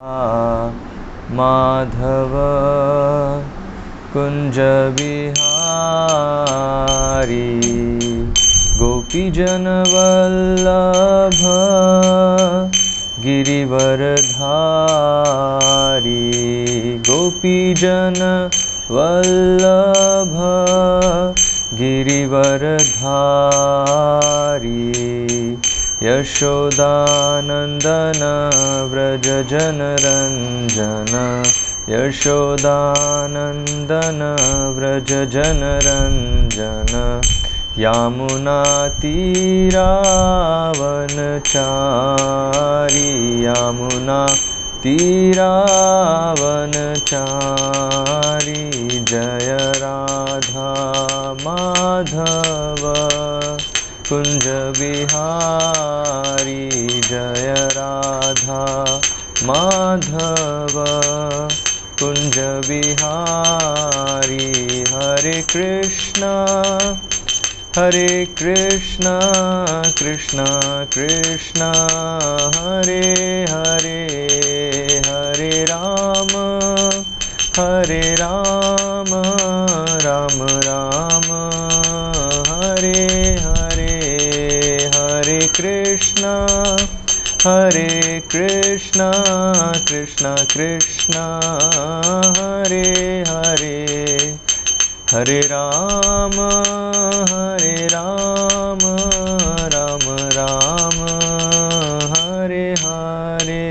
माधव कुंज बिहारी गोपीजन वल्लभ गिरिवरधारी गोपीजन वल्लभ गिरिवरधारी यशोदानंदन व्रज जनरंजन यशोदानंदन व्रज जनरंजन यामुनातीरावनचारी यामुनातीरावनचारी जय राधा माधव कुंज बिहारी जय राधा माधव कुंज बिहारी हरे कृष्णा कृष्ण कृष्ण हरे हरे हरे राम राम राम हरे हरे हरे कृष्णा कृष्ण कृष्ण हरे हरे हरे राम राम राम हरे हरे।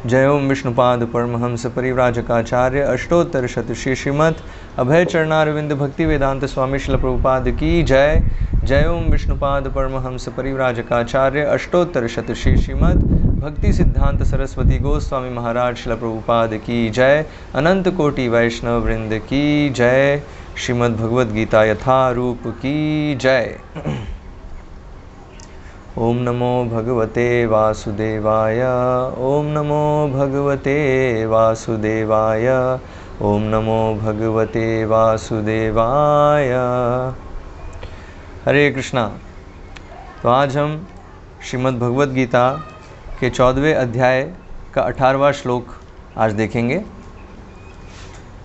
जय ओम विष्णुपाद परमहंस परिव्राजकाचार्य अष्टोत्तर शतश्री श्रीमद् अभय चरणारविंद भक्ति वेदांत स्वामी श्रील प्रभुपाद की जय। जय ओम विष्णुपाद परमहंस परिव्राजकाचार्य अष्टोत्तर शतश्री श्रीमद् भक्ति सिद्धांत सरस्वती गोस्वामी महाराज श्रील प्रभुपाद की जय। अनंत कोटि वैष्णव वृंद की जय। श्रीमद् भगवद गीता यथारूप की जय। ओम नमो भगवते वासुदेवाय ओम नमो भगवते वासुदेवाय ओम नमो भगवते वासुदेवाय। हरे कृष्णा। तो आज हम श्रीमद् भगवद गीता के 14वें अध्याय का 18वां श्लोक आज देखेंगे।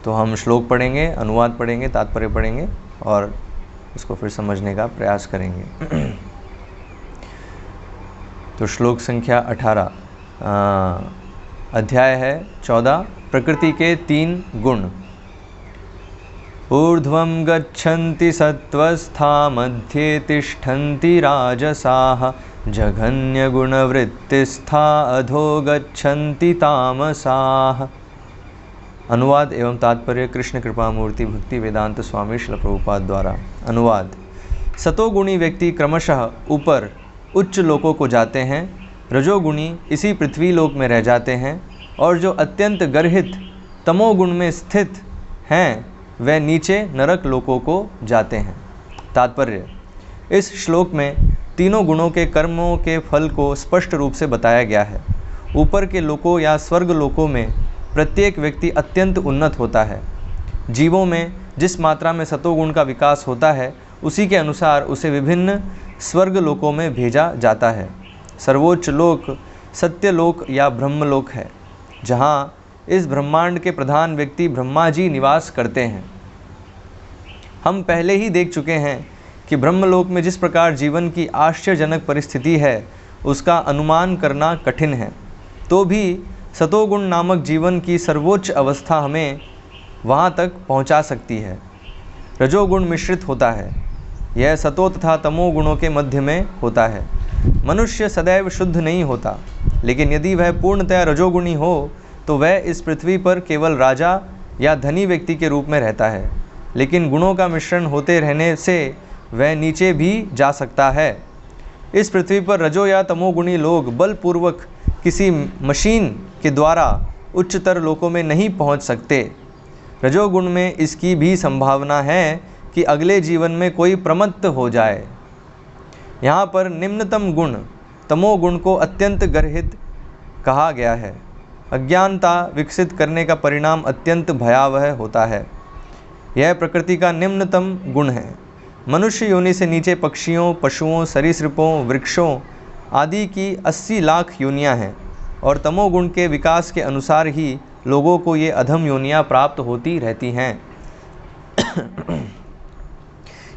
तो हम श्लोक पढ़ेंगे, अनुवाद पढ़ेंगे, तात्पर्य पढ़ेंगे और उसको फिर समझने का प्रयास करेंगे। तो श्लोक संख्या 18 अध्याय है 14 प्रकृति के 3 गुण। ऊर्ध्वं गच्छन्ति सत्त्वस्था मध्ये तिष्ठन्ति राजसाः जघन्यगुणवृत्तिस्था अधो गच्छन्ति तामसाः। अनुवाद एवं तात्पर्य कृष्ण कृपा मूर्ति भक्ति वेदांत स्वामी श्रील प्रभुपाद द्वारा। अनुवाद। सतोगुणी व्यक्ति क्रमशः ऊपर उच्च लोकों को जाते हैं, रजोगुणी इसी पृथ्वी लोक में रह जाते हैं और जो अत्यंत गर्हित तमोगुण में स्थित हैं वे नीचे नरक लोकों को जाते हैं। तात्पर्य। इस श्लोक में तीनों गुणों के कर्मों के फल को स्पष्ट रूप से बताया गया है। ऊपर के लोकों या स्वर्ग लोकों में प्रत्येक व्यक्ति अत्यंत उन्नत होता है। जीवों में जिस मात्रा में सतोगुण का विकास होता है उसी के अनुसार उसे विभिन्न स्वर्ग लोकों में भेजा जाता है। सर्वोच्च लोक सत्यलोक या ब्रह्मलोक है, जहाँ इस ब्रह्मांड के प्रधान व्यक्ति ब्रह्मा जी निवास करते हैं। हम पहले ही देख चुके हैं कि ब्रह्मलोक में जिस प्रकार जीवन की आश्चर्यजनक परिस्थिति है उसका अनुमान करना कठिन है। तो भी सतोगुण नामक जीवन की सर्वोच्च अवस्था हमें वहाँ तक पहुँचा सकती है। रजोगुण मिश्रित होता है, यह सतो तथा तमो गुणों के मध्य में होता है। मनुष्य सदैव शुद्ध नहीं होता, लेकिन यदि वह पूर्णतया रजोगुणी हो तो वह इस पृथ्वी पर केवल राजा या धनी व्यक्ति के रूप में रहता है। लेकिन गुणों का मिश्रण होते रहने से वह नीचे भी जा सकता है। इस पृथ्वी पर रजो या तमोगुणी लोग बलपूर्वक किसी मशीन के द्वारा उच्चतर लोकों में नहीं पहुंच सकते। रजोगुण में इसकी भी संभावना है कि अगले जीवन में कोई प्रमत्त हो जाए। यहाँ पर निम्नतम गुण तमोगुण को अत्यंत गर्हित कहा गया है। अज्ञानता विकसित करने का परिणाम अत्यंत भयावह होता है। यह प्रकृति का निम्नतम गुण है। मनुष्य योनि से नीचे पक्षियों, पशुओं, सरीसृपों, वृक्षों आदि की 80 लाख योनियां हैं और तमोगुण के विकास के अनुसार ही लोगों को ये अधम योनियां प्राप्त होती रहती हैं।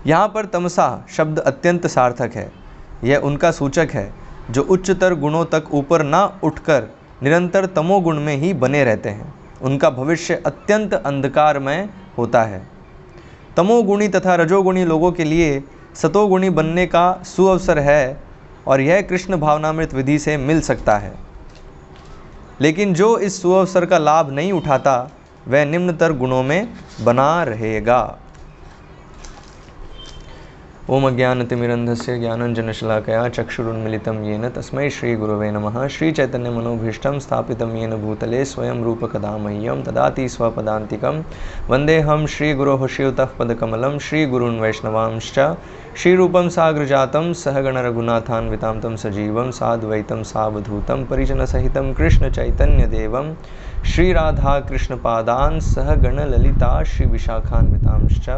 यहाँ पर तमसा शब्द अत्यंत सार्थक है। यह उनका सूचक है जो उच्चतर गुणों तक ऊपर ना उठकर निरंतर तमोगुण में ही बने रहते हैं। उनका भविष्य अत्यंत अंधकारमय होता है। तमोगुणी तथा रजोगुणी लोगों के लिए सतोगुणी बनने का सुअवसर है और यह कृष्ण भावनामृत विधि से मिल सकता है। लेकिन जो इस सुअवसर का लाभ नहीं उठाता वह निम्नतर गुणों में बना रहेगा। ओम अज्ञानतिमिरन्धस्य ज्ञानाञ्जनशलाकया चक्षुरुन्मिलितं येन तस्मै श्रीगुरवे नमः। श्रीचैतन्यमनोभीष्टं स्थापितं येन भूतले स्वयं रूपकदा मह्यं ददाति स्वपदान्तिकं। वन्देऽहं श्रीगुरोः श्रीयुतः पदकमलं श्रीगुरून् वैष्णवांश्च। श्रीरूपं साग्रजातं सहगणरघुनाथान्वितां तं सजीवं साद्वैतं सावधूतं परिजनसहितं कृष्णचैतन्यदेवं श्रीराधाकृष्णपादान् सहगणललिता श्रीविशाखान्वितांश्च।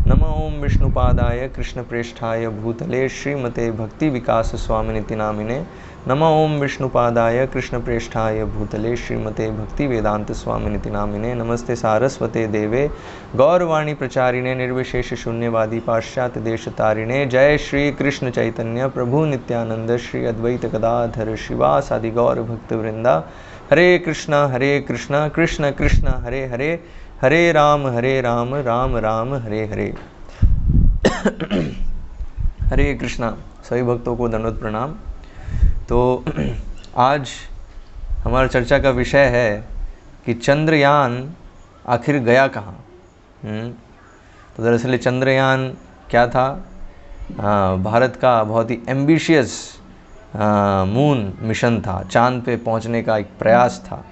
नमो ओं विष्णुपादाय कृष्णप्रेष्ठाय भूतले श्रीमते भक्तिविकासस्वामिनिति नामिने। नमो ओं विष्णुपादाय कृष्णप्रेष्ठाय भूतले श्रीमते भक्तिवेदान्तस्वामिनिति नामिने। नमस्ते सारस्वते देवे गौरवाणी प्रचारिणे निर्विशेष शून्यवादी पाश्चात्य देशतारिणे। जय श्री कृष्ण चैतन्य प्रभु नित्यानंद श्री अद्वैत गदाधर शिवासादि गौर भक्तवृंदा। हरे कृष्णा कृष्ण कृष्ण हरे हरे, हरे राम राम राम हरे हरे। हरे कृष्णा। सभी भक्तों को दंडवत प्रणाम। तो आज हमारा चर्चा का विषय है कि चंद्रयान आखिर गया कहाँ। तो दरअसल चंद्रयान क्या था? भारत का बहुत ही एम्बिशियस मून मिशन था। चांद पे पहुंचने का एक प्रयास था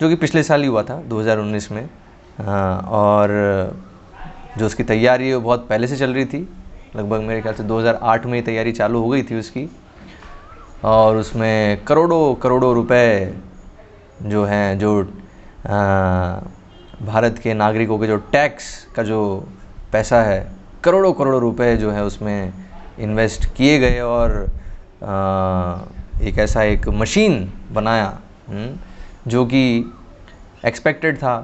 जो कि पिछले साल ही हुआ था 2019 में। और जो उसकी तैयारी है वो बहुत पहले से चल रही थी। लगभग मेरे ख्याल से 2008 में तैयारी चालू हो गई थी उसकी। और उसमें करोड़ों रुपए जो हैं, जो भारत के नागरिकों के जो टैक्स का जो पैसा है, करोड़ों रुपए जो है उसमें इन्वेस्ट किए गए। और एक ऐसा एक मशीन बनाया जो कि एक्सपेक्टेड था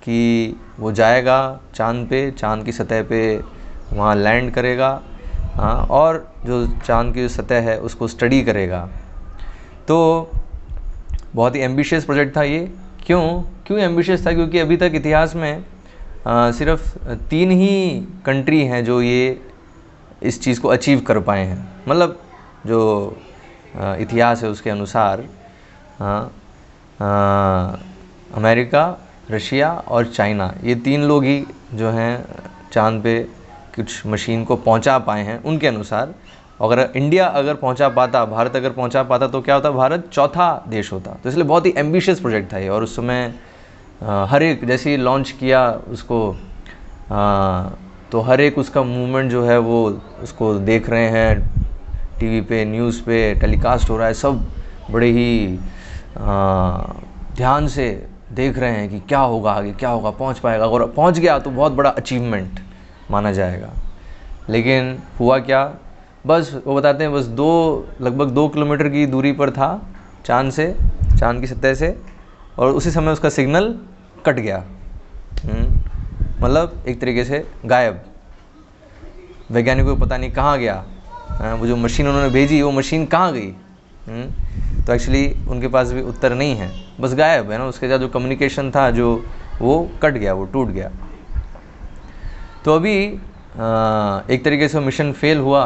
कि वो जाएगा चांद पे, चांद की सतह पे वहाँ लैंड करेगा। और जो चांद की सतह है उसको स्टडी करेगा। तो बहुत ही एम्बिशियस प्रोजेक्ट था ये। क्यों एम्बिशियस था? क्योंकि अभी तक इतिहास में सिर्फ 3 ही कंट्री हैं जो ये इस चीज़ को अचीव कर पाए हैं। मतलब जो इतिहास है उसके अनुसार अमेरिका, रशिया और चाइना, ये 3 लोग ही जो हैं चांद पे कुछ मशीन को पहुंचा पाए हैं उनके अनुसार। अगर इंडिया अगर पहुंचा पाता, भारत अगर पहुंचा पाता तो क्या होता? भारत चौथा देश होता। तो इसलिए बहुत ही एम्बिशियस प्रोजेक्ट था ये। और उस समय हर एक जैसे ही लॉन्च किया उसको तो हर एक उसका मूवमेंट जो है वो उसको देख रहे हैं टीवी पे, न्यूज़ पे टेलीकास्ट हो रहा है। सब बड़े ही ध्यान से देख रहे हैं कि क्या होगा आगे, क्या होगा, पहुंच पाएगा। और पहुंच गया तो बहुत बड़ा अचीवमेंट माना जाएगा। लेकिन हुआ क्या? बस वो बताते हैं बस लगभग 2 किलोमीटर की दूरी पर था चांद से, चांद की सतह से। और उसी समय उसका सिग्नल कट गया। मतलब एक तरीके से गायब। वैज्ञानिकों को पता नहीं कहाँ गया। वो जो मशीन उन्होंने भेजी वो मशीन कहाँ गई? तो एक्चुअली उनके पास भी उत्तर नहीं है, बस गायब है ना। उसके साथ जो कम्युनिकेशन था जो वो कट गया, वो टूट गया। तो अभी एक तरीके से मिशन फेल हुआ।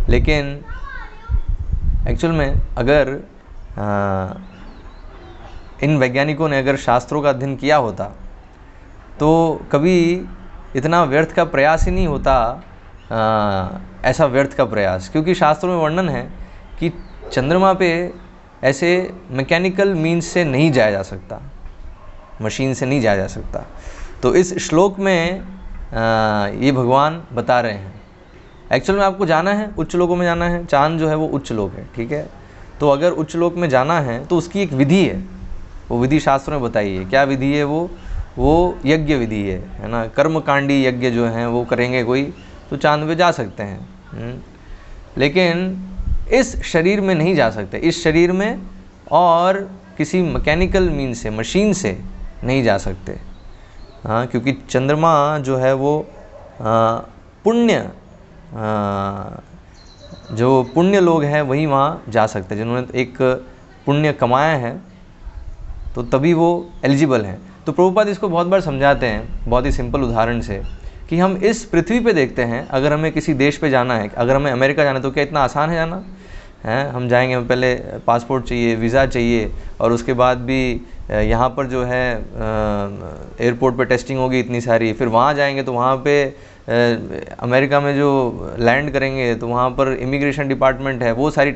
लेकिन एक्चुअल में अगर इन वैज्ञानिकों ने अगर शास्त्रों का अध्ययन किया होता तो कभी इतना व्यर्थ का प्रयास ही नहीं होता। ऐसा व्यर्थ का प्रयास, क्योंकि शास्त्रों में वर्णन है कि चंद्रमा पे ऐसे मैकेनिकल मीन्स से नहीं जाया जा सकता, मशीन से नहीं जाया जा सकता। तो इस श्लोक में ये भगवान बता रहे हैं एक्चुअल में आपको जाना है, उच्च लोकों में जाना है। चांद जो है वो उच्च लोक है, ठीक है। तो अगर उच्च लोक में जाना है तो उसकी एक विधि है, वो विधि शास्त्रों में बताई है। क्या विधि है? वो यज्ञ विधि है ना। कर्मकांडी यज्ञ जो हैं वो करेंगे कोई तो चांद पे जा सकते हैं लेकिन इस शरीर में नहीं जा सकते, इस शरीर में और किसी मैकेनिकल मीन से, मशीन से नहीं जा सकते। हाँ, क्योंकि चंद्रमा जो है वो पुण्य, जो पुण्य लोग हैं वही वहाँ जा सकते हैं, जिन्होंने एक पुण्य कमाया है तो तभी वो एलिजिबल हैं। तो प्रभुपाद इसको बहुत बार समझाते हैं बहुत ही सिंपल उदाहरण से कि हम इस पृथ्वी पे देखते हैं, अगर हमें किसी देश पे जाना है, अगर हमें अमेरिका जाना है तो क्या इतना आसान है जाना है? हम जाएंगे, हमें पहले पासपोर्ट चाहिए, वीज़ा चाहिए, और उसके बाद भी यहाँ पर जो है एयरपोर्ट पे टेस्टिंग होगी इतनी सारी, फिर वहाँ जाएंगे तो वहाँ पे अमेरिका में जो लैंड करेंगे तो वहाँ पर इमिग्रेशन डिपार्टमेंट है, वो सारी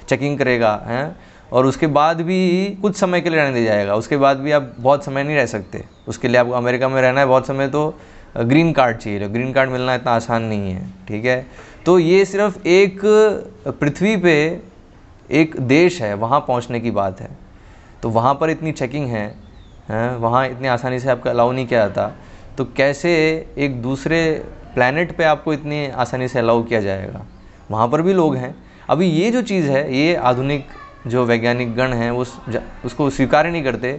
चेकिंग करेगा हैं, और उसके बाद भी कुछ समय के लिए रहने दिया जाएगा, उसके बाद भी आप बहुत समय नहीं रह सकते, उसके लिए आपको अमेरिका में रहना है बहुत समय, तो ग्रीन कार्ड चाहिए, ग्रीन कार्ड मिलना इतना आसान नहीं है, ठीक है। तो ये सिर्फ एक पृथ्वी पे एक देश है, वहाँ पहुँचने की बात है, तो वहाँ पर इतनी चेकिंग है, वहाँ इतनी आसानी से आपका अलाउ नहीं किया जाता, तो कैसे एक दूसरे प्लैनेट पे आपको इतनी आसानी से अलाउ किया जाएगा? वहाँ पर भी लोग हैं। अभी ये जो चीज़ है, ये आधुनिक जो वैज्ञानिक गण हैं वो उसको स्वीकार ही नहीं करते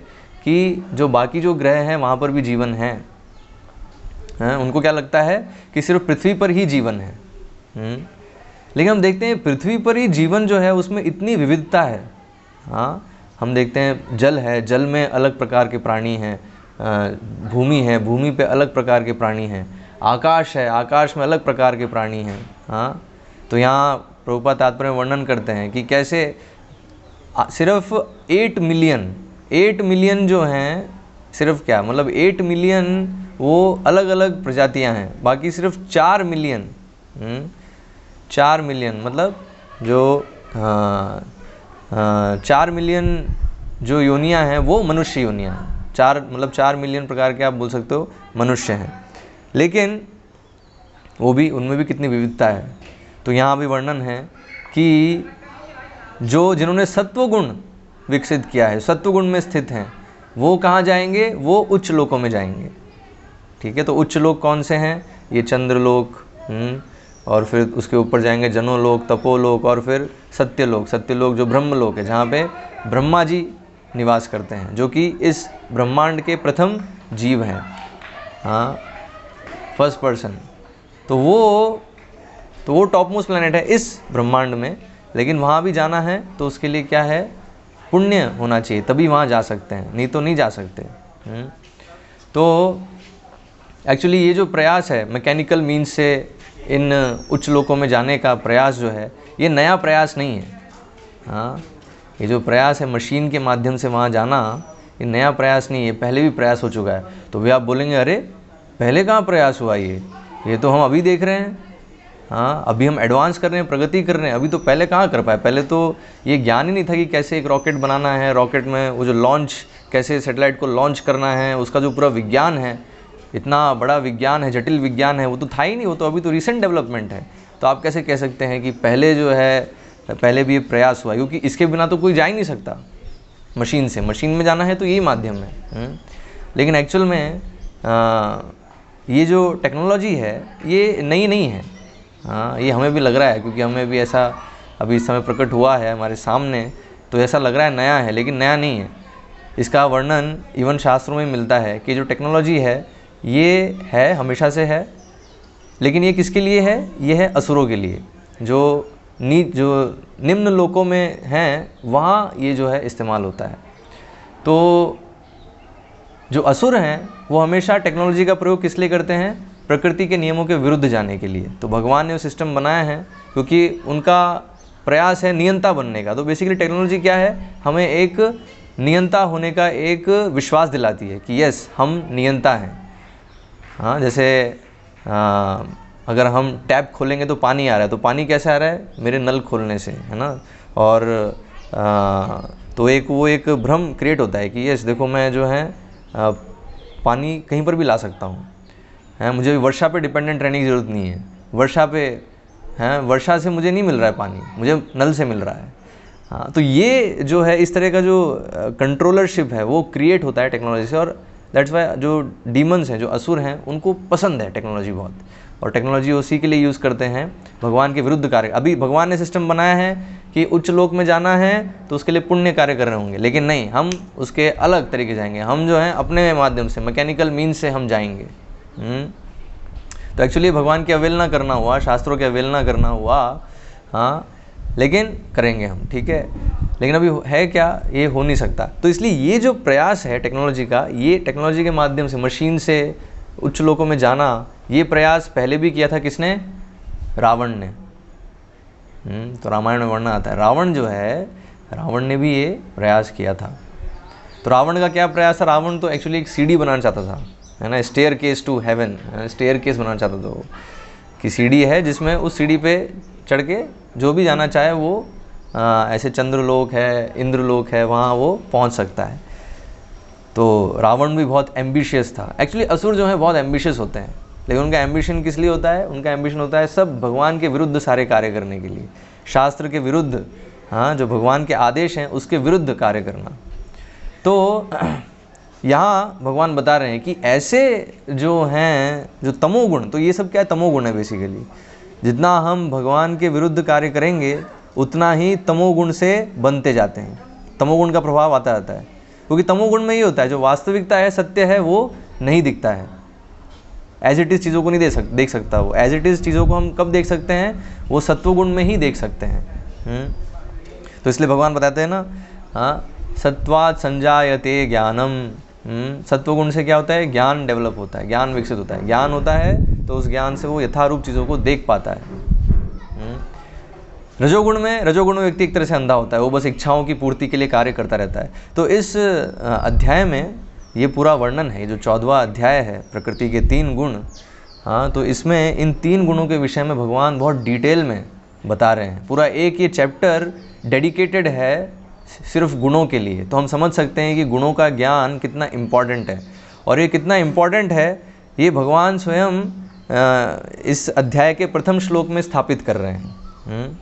कि जो बाकी जो ग्रह हैं वहाँ पर भी जीवन है। उनको क्या लगता है कि सिर्फ पृथ्वी पर ही जीवन है। लेकिन हम देखते हैं पृथ्वी पर ही जीवन जो है उसमें इतनी विविधता है। हाँ, हम देखते हैं जल है, जल में अलग प्रकार के प्राणी हैं, भूमि है, भूमि पे अलग प्रकार के प्राणी हैं, आकाश है, आकाश में अलग प्रकार के प्राणी हैं। हाँ, तो यहाँ प्रभुपाद तात्पर्य वर्णन करते हैं कि कैसे सिर्फ 8 मिलियन जो हैं, सिर्फ क्या मतलब 8 मिलियन वो अलग अलग प्रजातियां हैं, बाकी सिर्फ 4 मिलियन 4 मिलियन मतलब जो 4 मिलियन जो योनियां हैं वो मनुष्य योनियां हैं। 4 मिलियन प्रकार के आप बोल सकते हो मनुष्य हैं, लेकिन वो भी, उनमें भी कितनी विविधता है। तो यहाँ भी वर्णन है कि जो जिन्होंने सत्वगुण विकसित किया है, सत्वगुण में स्थित हैं, वो कहाँ जाएंगे? वो उच्च लोकों में जाएंगे। ठीक है, तो उच्च लोक कौन से हैं? ये चंद्रलोक, और फिर उसके ऊपर जाएंगे जनोलोक, तपोलोक, और फिर सत्यलोक। सत्यलोक जो ब्रह्मलोक है, जहाँ पे ब्रह्मा जी निवास करते हैं, जो कि इस ब्रह्मांड के प्रथम जीव हैं। हाँ, फर्स्ट पर्सन। तो वो टॉप मोस्ट प्लैनेट है इस ब्रह्मांड में, लेकिन वहाँ भी जाना है तो उसके लिए क्या है? पुण्य होना चाहिए, तभी वहाँ जा सकते हैं, नहीं तो नहीं जा सकते। तो एक्चुअली ये जो प्रयास है मैकेनिकल मीन्स से इन उच्च लोकों में जाने का प्रयास जो है, ये नया प्रयास नहीं है। हाँ, ये जो प्रयास है मशीन के माध्यम से वहाँ जाना, ये नया प्रयास नहीं है, पहले भी प्रयास हो चुका है। तो भी आप बोलेंगे अरे पहले कहाँ प्रयास हुआ, ये तो हम अभी देख रहे हैं। हाँ, अभी हम एडवांस कर रहे हैं, प्रगति कर रहे हैं, अभी तो पहले कहाँ कर पाए। पहले तो ये ज्ञान ही नहीं था कि कैसे एक रॉकेट बनाना है, रॉकेट में वो जो लॉन्च, कैसे सैटेलाइट को लॉन्च करना है, उसका जो पूरा विज्ञान है, इतना बड़ा विज्ञान है, जटिल विज्ञान है, वो तो था ही नहीं, वो तो अभी तो रिसेंट डेवलपमेंट है। तो आप कैसे कह सकते हैं कि पहले जो है, पहले भी ये प्रयास हुआ? क्योंकि इसके बिना तो कोई जा ही नहीं सकता। मशीन से, मशीन में जाना है तो यही माध्यम है। लेकिन एक्चुअल में ये जो टेक्नोलॉजी है ये नई नहीं है। हाँ, ये हमें भी लग रहा है, क्योंकि हमें भी ऐसा अभी इस समय प्रकट हुआ है हमारे सामने, तो ऐसा लग रहा है नया है, लेकिन नया नहीं है। इसका वर्णन इवन शास्त्रों में मिलता है कि जो टेक्नोलॉजी है ये है, हमेशा से है, लेकिन ये किसके लिए है? ये है असुरों के लिए, जो निम्न लोकों में हैं, वहाँ ये जो है इस्तेमाल होता है। तो जो असुर हैं वो हमेशा टेक्नोलॉजी का प्रयोग किस लिए करते हैं? प्रकृति के नियमों के विरुद्ध जाने के लिए। तो भगवान ने वो सिस्टम बनाया है क्योंकि उनका प्रयास है नियंता बनने का। तो बेसिकली टेक्नोलॉजी क्या है? हमें एक नियंता होने का एक विश्वास दिलाती है कि यस, हम नियंता हैं। हाँ, जैसे अगर हम टैप खोलेंगे तो पानी आ रहा है, तो पानी कैसे आ रहा है? मेरे नल खोलने से, है ना। और तो वो एक भ्रम क्रिएट होता है कि यस देखो, मैं जो है पानी कहीं पर भी ला सकता हूँ, है, मुझे वर्षा पे डिपेंडेंट रहने की ज़रूरत नहीं है। वर्षा पे हैं, वर्षा से मुझे नहीं मिल रहा है पानी, मुझे नल से मिल रहा है। हाँ, तो ये जो है इस तरह का जो कंट्रोलरशिप है वो क्रिएट होता है टेक्नोलॉजी से। और दैट्स वाई जो डीमंस हैं, जो असुर हैं, उनको पसंद है टेक्नोलॉजी बहुत। और टेक्नोलॉजी उसी के लिए यूज़ करते हैं, भगवान के विरुद्ध कार्य। अभी भगवान ने सिस्टम बनाया है कि उच्च लोक में जाना है तो उसके लिए पुण्य कार्य कर रहे होंगे, लेकिन नहीं, हम उसके अलग तरीके जाएंगे। हम जो है अपने माध्यम से, मैकेनिकल मीन से हम जाएंगे। तो एक्चुअली भगवान की अवहेलना करना हुआ, शास्त्रों की अवहेलना करना हुआ, हाँ, लेकिन करेंगे हम, ठीक है। लेकिन अभी है क्या, ये हो नहीं सकता। तो इसलिए ये जो प्रयास है टेक्नोलॉजी का, ये टेक्नोलॉजी के माध्यम से मशीन से उच्च लोकों में जाना, ये प्रयास पहले भी किया था किसने? रावण ने। तो रामायण में वर्णन आता है, रावण जो है, रावण ने भी ये प्रयास किया था। तो रावण का क्या प्रयास था? रावण तो एक्चुअली एक सीढ़ी बनाना चाहता था, है ना, staircase to heaven, staircase बनाना चाहता था वो, कि सीढ़ी है जिसमें उस सीढ़ी पे चढ़ के जो भी जाना चाहे वो ऐसे चंद्रलोक है, इंद्रलोक है, वहाँ वो पहुँच सकता है। तो रावण भी बहुत एम्बिशियस था। एक्चुअली असुर जो है बहुत एम्बिशियस होते हैं, लेकिन उनका एम्बिशन किस लिए होता है? उनका एम्बिशन होता है सब भगवान के विरुद्ध सारे कार्य करने के लिए, शास्त्र के विरुद्ध, हाँ, जो भगवान के आदेश हैं उसके विरुद्ध कार्य करना। तो यहाँ भगवान बता रहे हैं कि ऐसे जो हैं, जो तमोगुण, तो ये सब क्या है? तमोगुण है बेसिकली। जितना हम भगवान के विरुद्ध कार्य करेंगे उतना ही तमोगुण से बनते जाते हैं, तमोगुण का प्रभाव आता रहता है। क्योंकि तमोगुण में ये होता है, जो वास्तविकता है, सत्य है, वो नहीं दिखता है। एज इट इज़ चीज़ों को नहीं देख सकता वो। एज इट इज़ चीज़ों को हम कब देख सकते हैं? वो सत्वगुण में ही देख सकते हैं। तो इसलिए भगवान बताते हैं ना, हाँ, सत्वात् संजायते ज्ञानम। सत्वगुण से क्या होता है? ज्ञान डेवलप होता है, ज्ञान विकसित होता है। ज्ञान होता है तो उस ज्ञान से वो यथारूप चीज़ों को देख पाता है। रजोगुण में व्यक्ति एक तरह से अंधा होता है, वो बस इच्छाओं की पूर्ति के लिए कार्य करता रहता है। तो इस अध्याय में ये पूरा वर्णन है, जो 14वां अध्याय है, प्रकृति के 3 गुण, हाँ, तो इसमें इन 3 गुणों के विषय में भगवान बहुत डिटेल में बता रहे हैं। पूरा एक ये चैप्टर डेडिकेटेड है सिर्फ गुणों के लिए। तो हम समझ सकते हैं कि गुणों का ज्ञान कितना इम्पॉर्टेंट है। और ये कितना इम्पॉर्टेंट है, ये भगवान स्वयं इस अध्याय के प्रथम श्लोक में स्थापित कर रहे हैं।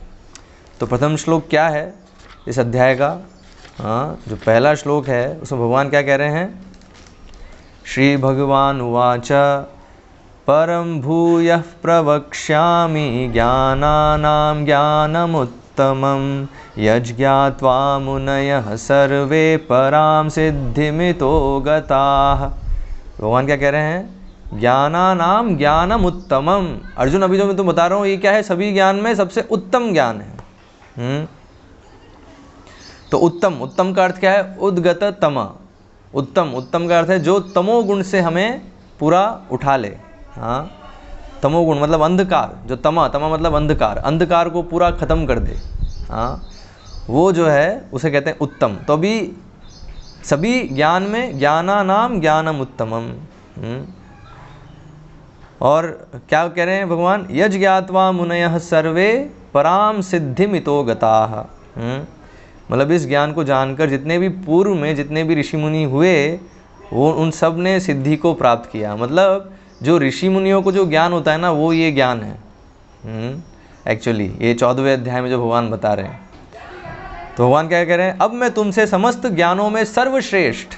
तो प्रथम श्लोक क्या है इस अध्याय का? हाँ, जो पहला श्लोक है उसमें भगवान क्या कह रहे हैं? श्री भगवान उवाच परम भूयः प्रवक्ष्यामि ज्ञानानां ज्ञानमुत्तमं यज्ञात्वा मुनयः सर्वे परां सिद्धिमितो गताः। भगवान क्या कह रहे हैं? ज्ञानानां ज्ञानमुत्तमं। अर्जुन, अभी जो मैं तुम बता रहा हूँ ये क्या है? सभी ज्ञान में सबसे उत्तम ज्ञान है। तो उत्तम का अर्थ क्या है? उद्गत तम। उत्तम का अर्थ है जो तमोगुण से हमें पूरा उठा ले। हाँ, तमोगुण मतलब अंधकार, जो तमा मतलब अंधकार को पूरा खत्म कर दे। हाँ, वो जो है उसे कहते हैं उत्तम। तो अभी सभी ज्ञान में ज्ञानानाम ज्ञानम उत्तमम। और क्या कह रहे हैं भगवान? यज् ज्ञात्वा मुनयः सर्वे पराम सिद्धिमितो गताः। मतलब इस ज्ञान को जानकर जितने भी पूर्व में जितने भी ऋषि मुनि हुए, वो उन सब ने सिद्धि को प्राप्त किया। मतलब जो ऋषि मुनियों को जो ज्ञान होता है ना, वो ये ज्ञान है। एक्चुअली ये 14वें अध्याय में जो भगवान बता रहे हैं, तो भगवान क्या कह रहे हैं? अब मैं तुमसे समस्त ज्ञानों में सर्वश्रेष्ठ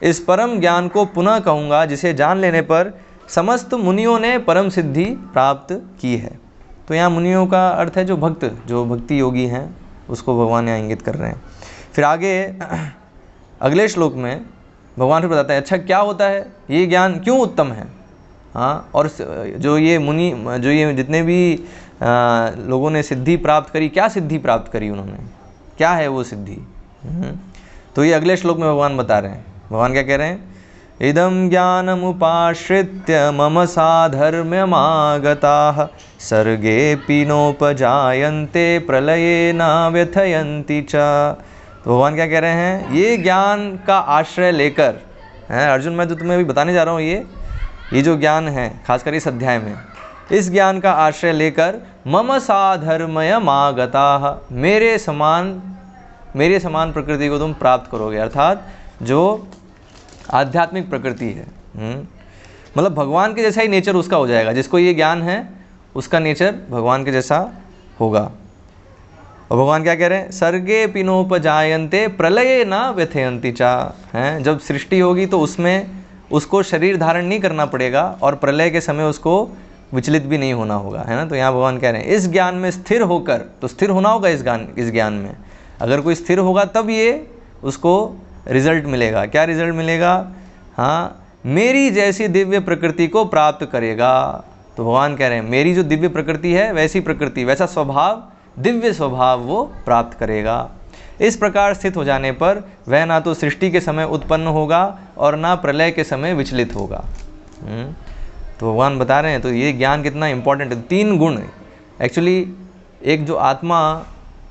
इस परम ज्ञान को पुनः कहूँगा, जिसे जान लेने पर समस्त मुनियों ने परम सिद्धि प्राप्त की है। तो यहाँ मुनियों का अर्थ है जो भक्त, जो भक्ति योगी हैं, उसको भगवान यहाँ इंगित कर रहे हैं। फिर आगे अगले श्लोक में भगवान फिर बताते हैं, अच्छा क्या होता है ये ज्ञान, क्यों उत्तम है? हाँ, और जो ये मुनि, जो ये जितने भी लोगों ने सिद्धि प्राप्त करी, क्या सिद्धि प्राप्त करी उन्होंने, क्या है वो सिद्धि? तो ये अगले श्लोक में भगवान बता रहे हैं। भगवान क्या कह रहे हैं? इदं ज्ञानमुपाश्रित्य मम साधर्म्यमागताः सर्गेऽपि नोपजायन्ते प्रलये न व्यथयन्ति च। तो भगवान क्या कह रहे हैं? ये ज्ञान का आश्रय लेकर, हैं अर्जुन, मैं तो तुम्हें अभी बताने जा रहा हूँ, ये जो ज्ञान है खासकर इस अध्याय में, इस ज्ञान का आश्रय लेकर मम साधर्म्यमागताः, मेरे समान प्रकृति को तुम प्राप्त करोगे। अर्थात जो आध्यात्मिक प्रकृति है, मतलब भगवान के जैसा ही नेचर उसका हो जाएगा। जिसको ये ज्ञान है उसका नेचर भगवान के जैसा होगा। और भगवान क्या कह रहे हैं? सर्गे पिनोपजायन्ते प्रलये न व्यथयन्ति चा। हैं, जब सृष्टि होगी तो उसमें उसको शरीर धारण नहीं करना पड़ेगा और प्रलय के समय उसको विचलित भी नहीं होना होगा, है ना। तो यहाँ भगवान कह रहे हैं इस ज्ञान में स्थिर होकर, तो स्थिर होना होगा इस ज्ञान में। अगर कोई स्थिर होगा तब ये उसको रिजल्ट मिलेगा। क्या रिजल्ट मिलेगा? हाँ, मेरी जैसी दिव्य प्रकृति को प्राप्त करेगा। तो भगवान कह रहे हैं मेरी जो दिव्य प्रकृति है वैसी प्रकृति, वैसा स्वभाव, दिव्य स्वभाव वो प्राप्त करेगा। इस प्रकार स्थित हो जाने पर वह ना तो सृष्टि के समय उत्पन्न होगा और ना प्रलय के समय विचलित होगा। तो भगवान बता रहे हैं, तो ये ज्ञान कितना इंपॉर्टेंट है। 3 गुण एक्चुअली, एक जो आत्मा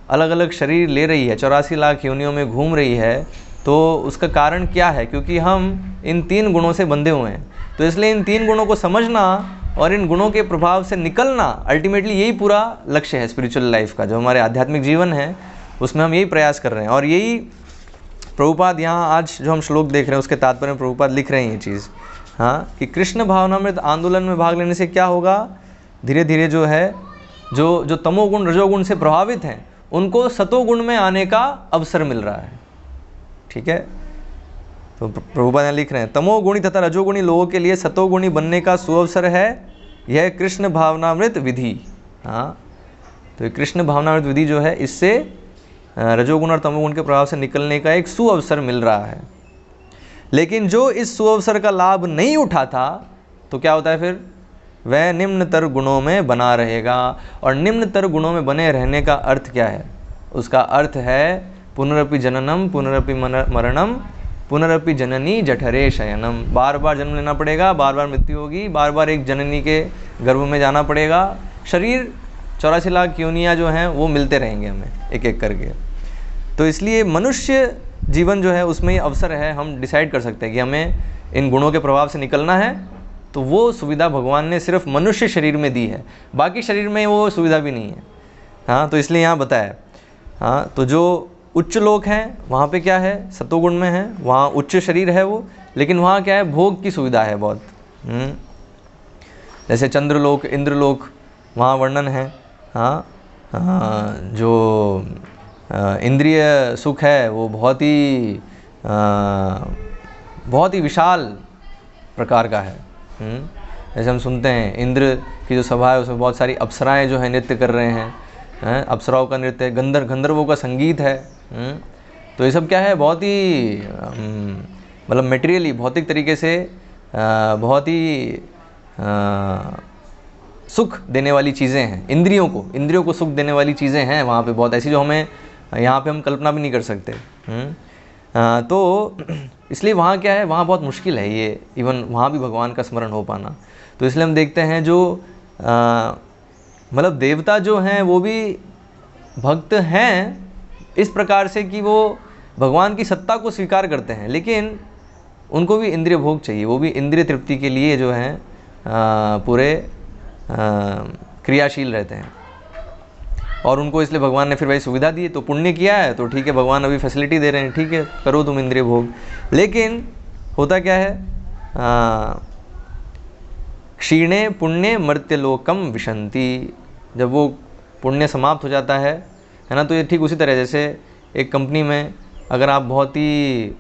अलग अलग शरीर ले रही है, 84 लाख योनियों में घूम रही है, तो उसका कारण क्या है? क्योंकि हम इन 3 गुणों से बंधे हुए हैं। तो इसलिए इन 3 गुणों को समझना और इन गुणों के प्रभाव से निकलना, अल्टीमेटली यही पूरा लक्ष्य है स्पिरिचुअल लाइफ का। जो हमारे आध्यात्मिक जीवन है उसमें हम यही प्रयास कर रहे हैं। और यही प्रभुपाद यहाँ आज जो हम श्लोक देख रहे हैं उसके तात्पर्य में प्रभुपाद लिख रहे हैं ये चीज़, हाँ, कि कृष्ण भावनामृत आंदोलन में भाग लेने से क्या होगा, धीरे धीरे जो है जो तमोगुण रजोगुण से प्रभावित हैं उनको सतोगुण में आने का अवसर मिल रहा है। ठीक है, तो प्रभुपाद यहाँ लिख रहे हैं तमोगुणी तथा रजोगुणी लोगों के लिए सतोगुणी बनने का सुअवसर है यह कृष्ण भावनामृत विधि। हाँ, तो ये कृष्ण भावनामृत विधि जो है इससे रजोगुण और तमोगुण के प्रभाव से निकलने का एक सुअवसर मिल रहा है। लेकिन जो इस सुअवसर का लाभ नहीं उठाता तो क्या होता है फिर? वह निम्नतर गुणों में बना रहेगा। और निम्नतर गुणों में बने रहने का अर्थ क्या है? उसका अर्थ है पुनरपि जननम पुनरपि मरणम पुनरपि जननी जठरे शयनम। बार बार जन्म लेना पड़ेगा, बार बार मृत्यु होगी, बार बार एक जननी के गर्भ में जाना पड़ेगा। शरीर 84 लाख योनियाँ जो हैं वो मिलते रहेंगे हमें एक एक करके। तो इसलिए मनुष्य जीवन जो है उसमें ये अवसर है, हम डिसाइड कर सकते हैं कि हमें इन गुणों के प्रभाव से निकलना है। तो वो सुविधा भगवान ने सिर्फ मनुष्य शरीर में दी है, बाकी शरीर में वो सुविधा भी नहीं है। हाँ, तो इसलिए यहाँ बताया। हाँ, तो जो उच्च लोक हैं वहाँ पे क्या है? सतोगुण में है, वहाँ उच्च शरीर है वो, लेकिन वहाँ क्या है? भोग की सुविधा है बहुत। जैसे चंद्रलोक, इंद्रलोक, वहाँ वर्णन है। हाँ, जो इंद्रिय सुख है वो बहुत ही विशाल प्रकार का है। जैसे हम सुनते हैं इंद्र की जो सभा है उसमें बहुत सारी अप्सराएं जो है नृत्य कर रहे हैं, अप्सराओं का नृत्य, गंधर्वों का संगीत है। तो ये सब क्या है? बहुत ही मतलब मेटेरियली, भौतिक तरीके से बहुत ही सुख देने वाली चीज़ें हैं। इंद्रियों को सुख देने वाली चीज़ें हैं वहाँ पे बहुत ऐसी, जो हमें यहाँ पे हम कल्पना भी नहीं कर सकते। तो इसलिए वहाँ क्या है? वहाँ बहुत मुश्किल है ये, इवन वहाँ भी भगवान का स्मरण हो पाना। तो इसलिए हम देखते हैं जो मतलब देवता जो हैं वो भी भक्त हैं इस प्रकार से कि वो भगवान की सत्ता को स्वीकार करते हैं, लेकिन उनको भी इंद्रिय भोग चाहिए। वो भी इंद्रिय तृप्ति के लिए जो हैं पूरे क्रियाशील रहते हैं। और उनको इसलिए भगवान ने फिर वही सुविधा दी। तो पुण्य किया है तो ठीक है, भगवान अभी फैसिलिटी दे रहे हैं, ठीक है करो तुम इंद्रिय भोग। लेकिन होता क्या है? क्षीणे पुण्य मर्त्यलोकम विशंति। जब वो पुण्य समाप्त हो जाता है ना, तो ये ठीक उसी तरह जैसे एक कंपनी में अगर आप बहुत ही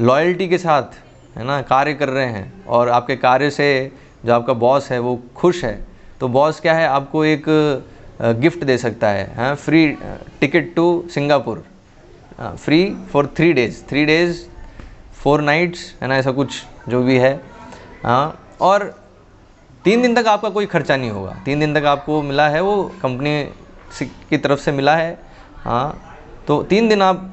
लॉयल्टी के साथ है ना कार्य कर रहे हैं और आपके कार्य से जो आपका बॉस है वो खुश है, तो बॉस क्या है? आपको एक गिफ्ट दे सकता है, free ticket to Singapore, free for 3 days 4 nights, है ना, ऐसा कुछ जो भी है। हाँ, और 3 दिन तक आपका कोई खर्चा नहीं होगा। 3 दिन तक आपको मिला है, वो कंपनी की तरफ से मिला है। हाँ, तो 3 दिन आप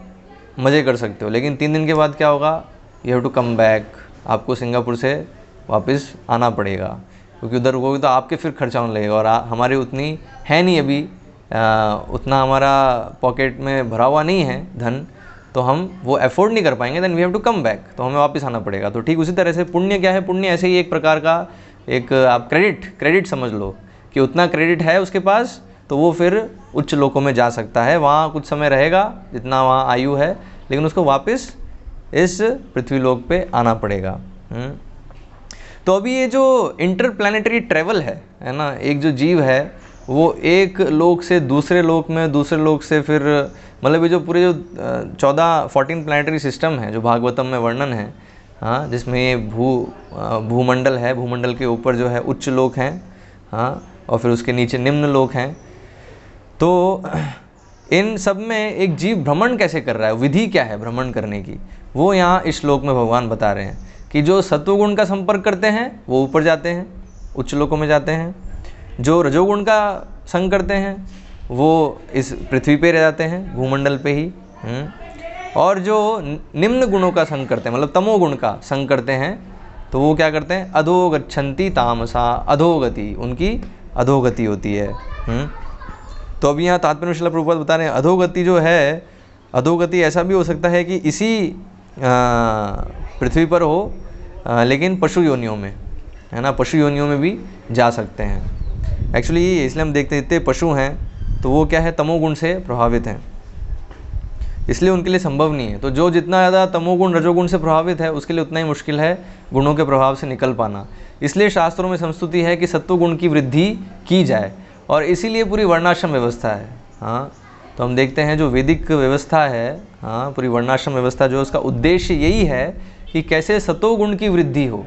मज़े कर सकते हो, लेकिन 3 दिन के बाद क्या होगा? You have to come back. आपको सिंगापुर से वापस आना पड़ेगा, क्योंकि उधर रुकोगे तो आपके फिर खर्चा होने लगेगा। और हमारी उतनी है नहीं अभी, उतना हमारा पॉकेट में भरा हुआ नहीं है धन, तो हम वो अफोर्ड नहीं कर पाएंगे। Then we have to come back, तो हमें वापस आना पड़ेगा। तो ठीक उसी तरह से पुण्य क्या है? पुण्य ऐसे ही एक प्रकार का एक आप क्रेडिट समझ लो कि उतना क्रेडिट है उसके पास, तो वो फिर उच्च लोकों में जा सकता है। वहाँ कुछ समय रहेगा जितना वहाँ आयु है, लेकिन उसको वापस इस पृथ्वी लोक पे आना पड़ेगा। तो अभी ये जो इंटरप्लैनेटरी ट्रैवल है ना, एक जो जीव है वो एक लोक से दूसरे लोक में, दूसरे लोक से फिर मतलब ये जो पूरे जो 14 प्लैनेटरी सिस्टम है जो भागवतम में वर्णन है, हाँ, जिसमें ये भूमंडल है, भूमंडल के ऊपर जो है उच्च लोक हैं, हाँ, और फिर उसके नीचे निम्न लोक हैं। तो इन सब में एक जीव भ्रमण कैसे कर रहा है, विधि क्या है भ्रमण करने की, वो यहाँ इस श्लोक में भगवान बता रहे हैं कि जो सत्वगुण का संपर्क करते हैं वो ऊपर जाते हैं, उच्च लोकों में जाते हैं। जो रजोगुण का संग करते हैं वो इस पृथ्वी पे रह जाते हैं, भूमंडल पे ही। और जो निम्न गुणों का संग करते हैं, मतलब तमोगुण का संग करते हैं, तो वो क्या करते हैं, अधोगच्छन्ति तामसा, अधोगति, उनकी अधोगति होती है। तो अभी यहाँ तात्पर्य श्रील प्रभुपाद बता रहे हैं अधोगति जो है, अधोगति ऐसा भी हो सकता है कि इसी पृथ्वी पर हो, लेकिन पशु योनियों में, है ना, पशु योनियों में भी जा सकते हैं। एक्चुअली इसलिए हम देखते इतने पशु हैं तो वो क्या है, तमोगुण से प्रभावित हैं, इसलिए उनके लिए संभव नहीं है। तो जो जितना ज़्यादा तमोगुण रजोगुण से प्रभावित है उसके लिए उतना ही मुश्किल है गुणों के प्रभाव से निकल पाना। इसलिए शास्त्रों में संस्तुति है कि सत्वगुण की वृद्धि की जाए, और इसीलिए पूरी वर्णाश्रम व्यवस्था है। हाँ, तो हम देखते हैं जो वैदिक व्यवस्था है, हाँ, पूरी वर्णाश्रम व्यवस्था जो उसका उद्देश्य यही है कि कैसे सत्वगुण की वृद्धि हो,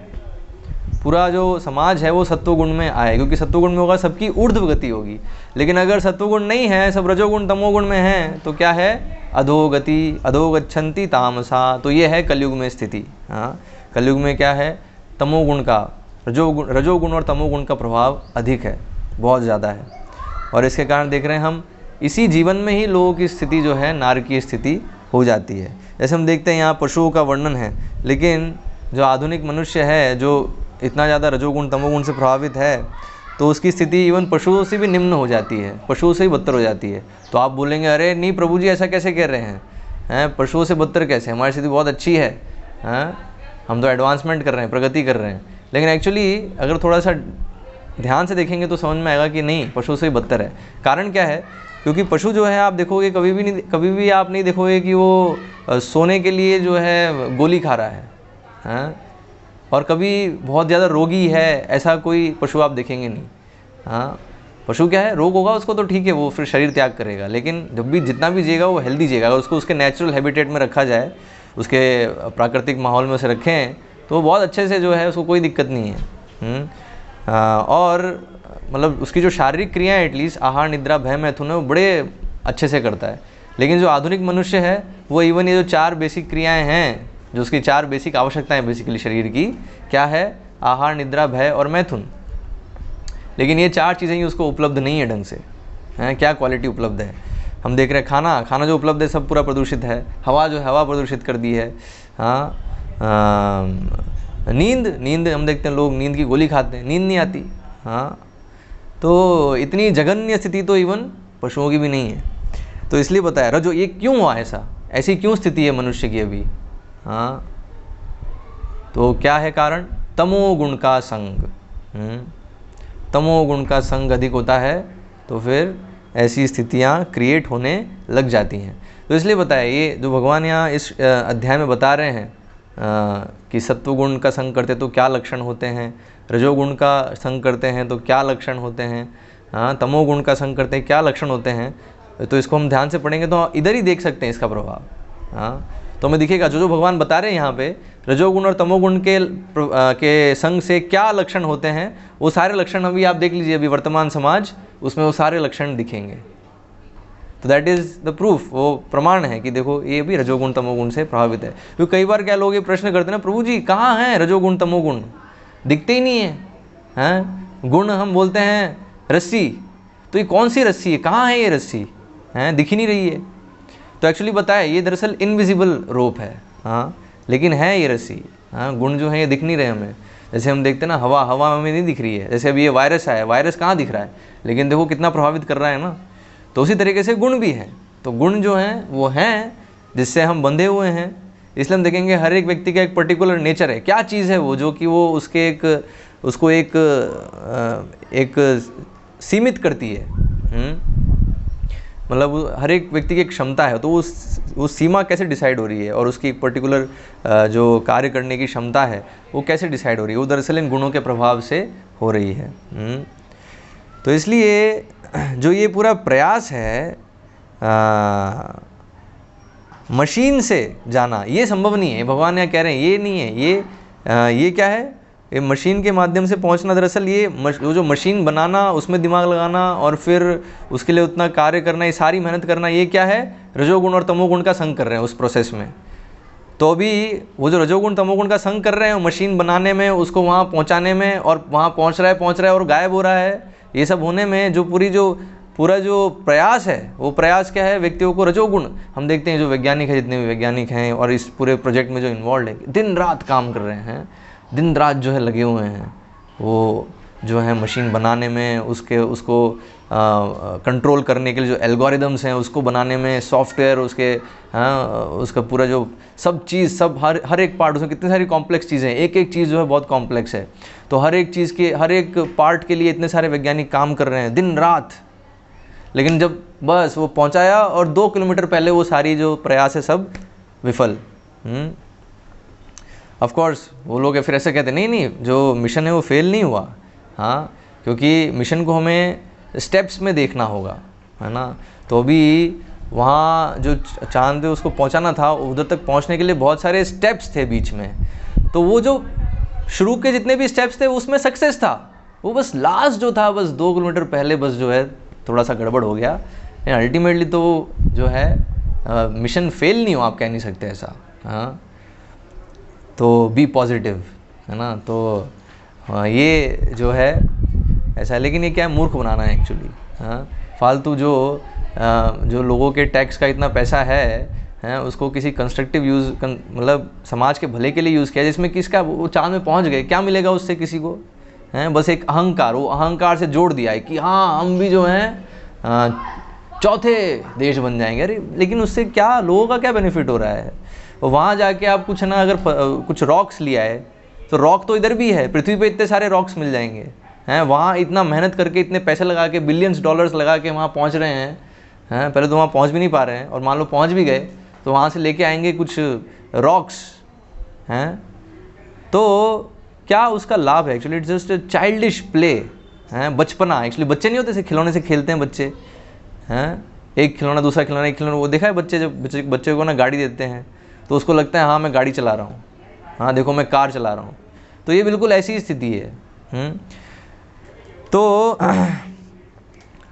पूरा जो समाज है वो सत्वगुण में आए, क्योंकि सत्वगुण में होगा सबकी ऊर्ध्व गति होगी। लेकिन अगर सत्वगुण नहीं है, सब रजोगुण तमोगुण में है, तो क्या है, अधोगति, अधोगच्छन्ति तामसा। तो ये है कलयुग में स्थिति। हाँ, कलयुग में क्या है, तमोगुण का, रजोगुण और तमोगुण का प्रभाव अधिक है, बहुत ज़्यादा है। और इसके कारण देख रहे हैं हम इसी जीवन में ही लोगों की स्थिति जो है नारकीय स्थिति हो जाती है। जैसे हम देखते हैं यहाँ पशुओं का वर्णन है, लेकिन जो आधुनिक मनुष्य है जो इतना ज़्यादा रजोगुण तमोगुण से प्रभावित है, तो उसकी स्थिति इवन पशुओं से भी निम्न हो जाती है, पशुओं से ही बदतर हो जाती है। तो आप बोलेंगे अरे नहीं प्रभु जी ऐसा कैसे कह रहे हैं, पशुओं से बदतर कैसे, हमारी स्थिति बहुत अच्छी है, हम तो एडवांसमेंट कर रहे हैं, प्रगति कर रहे हैं। लेकिन एक्चुअली अगर थोड़ा सा ध्यान से देखेंगे तो समझ में आएगा कि नहीं, पशुओं से ही बदतर है। कारण क्या है, क्योंकि पशु जो है आप देखोगे कभी भी आप नहीं देखोगे कि वो सोने के लिए जो है गोली खा रहा है, और कभी बहुत ज़्यादा रोगी है ऐसा कोई पशु आप देखेंगे नहीं। हाँ, पशु क्या है, रोग होगा उसको तो ठीक है, वो फिर शरीर त्याग करेगा, लेकिन जब भी जितना भी जिएगा वो हेल्दी जिएगा। अगर उसको उसके नेचुरल हैबिटेट में रखा जाए, उसके प्राकृतिक माहौल में उसे रखें, तो बहुत अच्छे से जो है उसको कोई दिक्कत नहीं है। और मतलब उसकी जो शारीरिक क्रियाएँ एटलीस्ट आहार निद्रा भय मैथुन है वो बड़े अच्छे से करता है। लेकिन जो आधुनिक मनुष्य है वो इवन ये जो 4 बेसिक क्रियाएँ हैं, जो उसकी 4 बेसिक आवश्यकताएं बेसिकली शरीर की, क्या है, आहार निद्रा भय और मैथुन, लेकिन ये 4 चीज़ें ही उसको उपलब्ध नहीं है ढंग से। हैं, क्या क्वालिटी उपलब्ध है, हम देख रहे हैं खाना जो उपलब्ध है सब पूरा प्रदूषित है, हवा जो है हवा प्रदूषित कर दी है। हाँ, नींद हम देखते हैं लोग नींद की गोली खाते हैं, नींद नहीं आती। हाँ, तो इतनी जघन्य स्थिति तो इवन पशुओं की भी नहीं है। तो इसलिए बताया रजो, ये क्यों हुआ ऐसी क्यों स्थिति है मनुष्य की अभी। हाँ, तो क्या है कारण, तमोगुण का संग। तमोगुण का संग अधिक होता है तो फिर ऐसी स्थितियाँ क्रिएट होने लग जाती हैं। तो इसलिए बताया ये जो भगवान यहाँ इस अध्याय में बता रहे हैं कि सत्वगुण का संग करते तो क्या लक्षण होते हैं, रजोगुण का संग करते हैं तो क्या लक्षण होते हैं, हाँ, तमोगुण का संग करते हैं क्या लक्षण होते हैं। तो इसको हम ध्यान से पढ़ेंगे तो इधर ही देख सकते हैं इसका प्रभाव। हाँ, तो हमें दिखेगा जो भगवान बता रहे हैं यहाँ पे रजोगुण और तमोगुण के संग से क्या लक्षण होते हैं, वो सारे लक्षण अभी आप देख लीजिए, अभी वर्तमान समाज उसमें वो सारे लक्षण दिखेंगे। तो दैट इज़ द प्रूफ, वो प्रमाण है कि देखो ये भी रजोगुण तमोगुण से प्रभावित है। क्योंकि कई बार क्या लोग ये प्रश्न करते हैं ना, प्रभु जी कहाँ हैं रजोगुण तमोगुण, दिखते ही नहीं है। गुण हम बोलते हैं रस्सी, तो ये कौन सी रस्सी है, कहाँ है ये रस्सी, दिख ही नहीं रही है। तो एक्चुअली बताया ये दरअसल इनविजिबल रोप है। हाँ, लेकिन है ये रस्सी। हाँ, गुण जो है ये दिख नहीं रहे हमें। जैसे हम देखते हैं ना हवा हमें नहीं दिख रही है, जैसे अभी ये वायरस आया, वायरस कहाँ दिख रहा है, लेकिन देखो कितना प्रभावित कर रहा है ना। तो उसी तरीके से गुण भी हैं। तो गुण जो हैं वो हैं जिससे हम बंधे हुए हैं। इसलिए हम देखेंगे हर एक व्यक्ति का एक पर्टिकुलर नेचर है, क्या चीज़ है वो जो कि वो उसको एक सीमित करती है। मतलब हर एक व्यक्ति की एक क्षमता है, तो उस सीमा कैसे डिसाइड हो रही है और उसकी एक पर्टिकुलर जो कार्य करने की क्षमता है वो कैसे डिसाइड हो रही है, वो दरअसल इन गुणों के प्रभाव से हो रही है। तो इसलिए जो ये पूरा प्रयास है मशीन से जाना ये संभव नहीं है। भगवान यहाँ कह रहे हैं ये नहीं है, ये क्या है, ये मशीन के माध्यम से पहुंचना। दरअसल ये जो मशीन बनाना, उसमें दिमाग लगाना और फिर उसके लिए उतना कार्य करना, ये सारी मेहनत करना, ये क्या है, रजोगुण और तमोगुण का संग कर रहे हैं उस प्रोसेस में। तो अभी वो जो रजोगुण तमोगुण का संग कर रहे हैं मशीन बनाने में, उसको वहाँ पहुँचाने में, और वहाँ पहुँच रहा है और गायब हो रहा है, ये सब होने में जो पूरा जो प्रयास है, वो प्रयास क्या है, व्यक्तियों को रजोगुण। हम देखते हैं जो वैज्ञानिक है, जितने भी वैज्ञानिक हैं और इस पूरे प्रोजेक्ट में जो इन्वॉल्व है, दिन रात काम कर रहे हैं, दिन रात जो है लगे हुए हैं, वो जो है मशीन बनाने में, उसको कंट्रोल करने के लिए जो एल्गोरिदम्स हैं उसको बनाने में, सॉफ्टवेयर उसका पूरा जो सब चीज़, सब हर एक पार्ट, उसमें कितनी सारी कॉम्प्लेक्स चीज़ें हैं, एक एक चीज़ जो है बहुत कॉम्प्लेक्स है। तो हर एक चीज़ के हर एक पार्ट के लिए इतने सारे वैज्ञानिक काम कर रहे हैं दिन रात। लेकिन जब बस वो पहुंचाया और 2 किलोमीटर पहले वो सारी जो प्रयास है सब विफल। ऑफ कोर्स वो लोग फिर ऐसे कहते नहीं जो मिशन है वो फेल नहीं हुआ। हाँ, क्योंकि मिशन को हमें स्टेप्स में देखना होगा, है ना। तो अभी वहाँ जो चांद पे उसको पहुँचाना था, उधर तक पहुँचने के लिए बहुत सारे स्टेप्स थे बीच में। तो वो जो शुरू के जितने भी स्टेप्स थे उसमें सक्सेस था, वो बस लास्ट जो था, बस 2 किलोमीटर पहले बस जो है थोड़ा सा गड़बड़ हो गया। अल्टीमेटली तो जो है मिशन फेल नहीं हो, आप कह नहीं सकते ऐसा। हाँ, तो बी पॉजिटिव, है ना। तो हाँ, ये जो है ऐसा है। लेकिन ये क्या है, मूर्ख बनाना है एक्चुअली। हाँ, फालतू जो लोगों के टैक्स का इतना पैसा है उसको किसी कंस्ट्रक्टिव यूज़ मतलब समाज के भले के लिए यूज़ किया, जिसमें किसका वो चांद में पहुंच गए, क्या मिलेगा उससे किसी को, हैं। बस एक अहंकार, वो अहंकार से जोड़ दिया है कि हाँ हम भी जो हैं चौथे देश बन जाएंगे। अरे लेकिन उससे क्या, लोगों का क्या बेनिफिट हो रहा है। और वहाँ जाके आप कुछ ना, अगर कुछ रॉक्स लिया है तो रॉक तो इधर भी है, पृथ्वी पे इतने सारे रॉक्स मिल जाएंगे, हैं। वहाँ इतना मेहनत करके, इतने पैसे लगा के, बिलियंस डॉलर्स लगा के वहाँ पहुँच रहे हैं, पहले तो वहाँ पहुँच भी नहीं पा रहे हैं, और मान लो पहुँच भी गए तो वहाँ से लेके आएंगे कुछ रॉक्स, हैं। तो क्या उसका लाभ है? Actually it's just a childish play, हैं, बचपना। एक्चुअली बच्चे नहीं होते, से खिलौने से खेलते हैं बच्चे, हैं, एक खिलौना दूसरा खिलौना, एक खिलौना। वो देखा है बच्चे, जब बच्चे को ना गाड़ी देते हैं तो उसको लगता है हाँ मैं गाड़ी चला रहा हूँ, हाँ देखो मैं कार चला रहा हूँ। तो ये बिल्कुल ऐसी स्थिति है। तो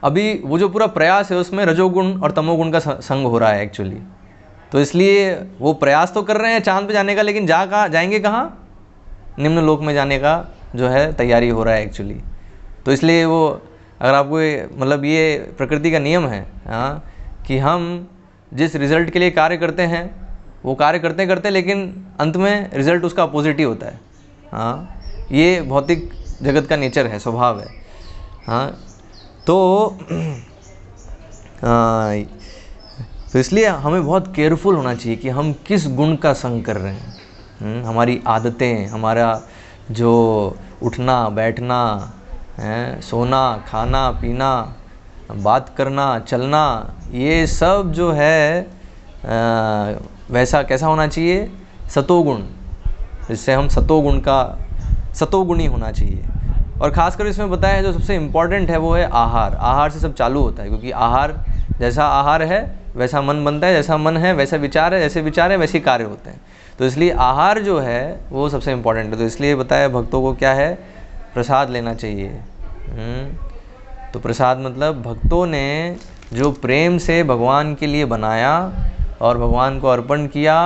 अभी वो जो पूरा प्रयास है उसमें रजोगुण और तमोगुण का संग हो रहा है एक्चुअली। तो इसलिए वो प्रयास तो कर रहे हैं चांद पे जाने का, लेकिन जाएंगे कहाँ, निम्न लोक में जाने का जो है तैयारी हो रहा है एक्चुअली। तो इसलिए वो, अगर आपको मतलब ये प्रकृति का नियम है, हाँ, कि हम जिस रिज़ल्ट के लिए कार्य करते हैं वो कार्य करते करते, लेकिन अंत में रिज़ल्ट उसका अपोजिट ही होता है। हाँ, ये भौतिक जगत का नेचर है, स्वभाव है। हाँ, तो इसलिए हमें बहुत केयरफुल होना चाहिए कि हम किस गुण का संग कर रहे हैं। हमारी आदतें, हमारा जो उठना बैठना है, सोना खाना पीना, बात करना चलना, ये सब जो है वैसा कैसा होना चाहिए, सतोगुण। जिससे हम सतोगुणी होना चाहिए। और ख़ासकर इसमें बताया है जो सबसे इम्पॉर्टेंट है वो है आहार। आहार से सब चालू होता है, क्योंकि आहार, जैसा आहार है वैसा मन बनता है, जैसा मन है वैसा विचार है, जैसे विचार है वैसे ही कार्य होते हैं। तो इसलिए आहार जो है वो सबसे इम्पॉर्टेंट है। तो इसलिए बताया भक्तों को क्या है, प्रसाद लेना चाहिए। तो प्रसाद मतलब भक्तों ने जो प्रेम से भगवान के लिए बनाया और भगवान को अर्पण किया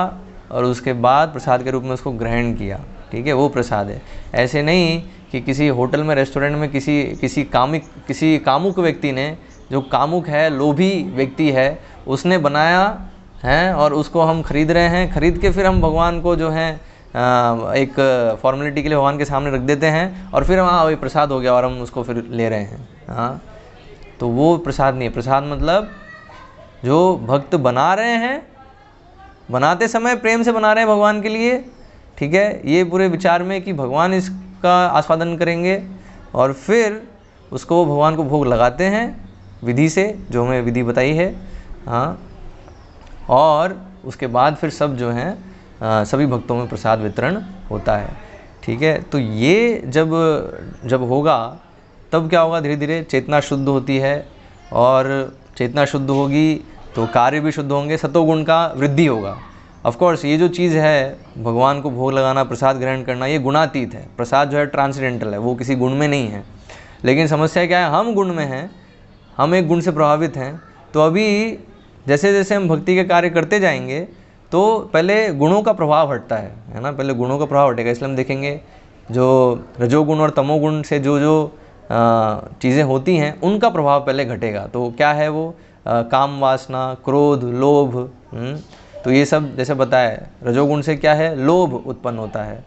और उसके बाद प्रसाद के रूप में उसको ग्रहण किया, ठीक है, वो प्रसाद है। ऐसे नहीं कि किसी होटल में, रेस्टोरेंट में किसी कामुक व्यक्ति ने, जो कामुक है, लोभी व्यक्ति है, उसने बनाया है और उसको हम खरीद रहे हैं, खरीद के फिर हम भगवान को जो है एक फॉर्मेलिटी के लिए भगवान के सामने रख देते हैं और फिर हाँ वही प्रसाद हो गया और हम उसको फिर ले रहे हैं। हाँ, तो वो प्रसाद नहीं है। प्रसाद मतलब जो भक्त बना रहे हैं, बनाते समय प्रेम से बना रहे हैं भगवान के लिए, ठीक है, ये पूरे विचार में कि भगवान इसका आस्वादन करेंगे और फिर उसको भगवान को भोग लगाते हैं विधि से, जो हमें विधि बताई है। हाँ, और उसके बाद फिर सब जो हैं सभी भक्तों में प्रसाद वितरण होता है, ठीक है। तो ये जब होगा तब क्या होगा, धीरे धीरे चेतना शुद्ध होती है और चेतना शुद्ध होगी तो कार्य भी शुद्ध होंगे, सतोगुण का वृद्धि होगा। ऑफ कोर्स ये जो चीज़ है भगवान को भोग लगाना, प्रसाद ग्रहण करना, ये गुणातीत है। प्रसाद जो है ट्रांसेंडेंटल है, वो किसी गुण में नहीं है। लेकिन समस्या क्या है, हम गुण में हैं, हम एक गुण से प्रभावित हैं। तो अभी जैसे जैसे हम भक्ति के कार्य करते जाएंगे तो पहले गुणों का प्रभाव हटता है ना, पहले गुणों का प्रभाव हटेगा। इसलिए हम देखेंगे जो रजोगुण और तमोगुण से जो जो चीज़ें होती हैं उनका प्रभाव पहले घटेगा। तो क्या है वो, काम वासना, क्रोध, लोभ। तो ये सब जैसे बताया, रजोगुण से क्या है, लोभ उत्पन्न होता है।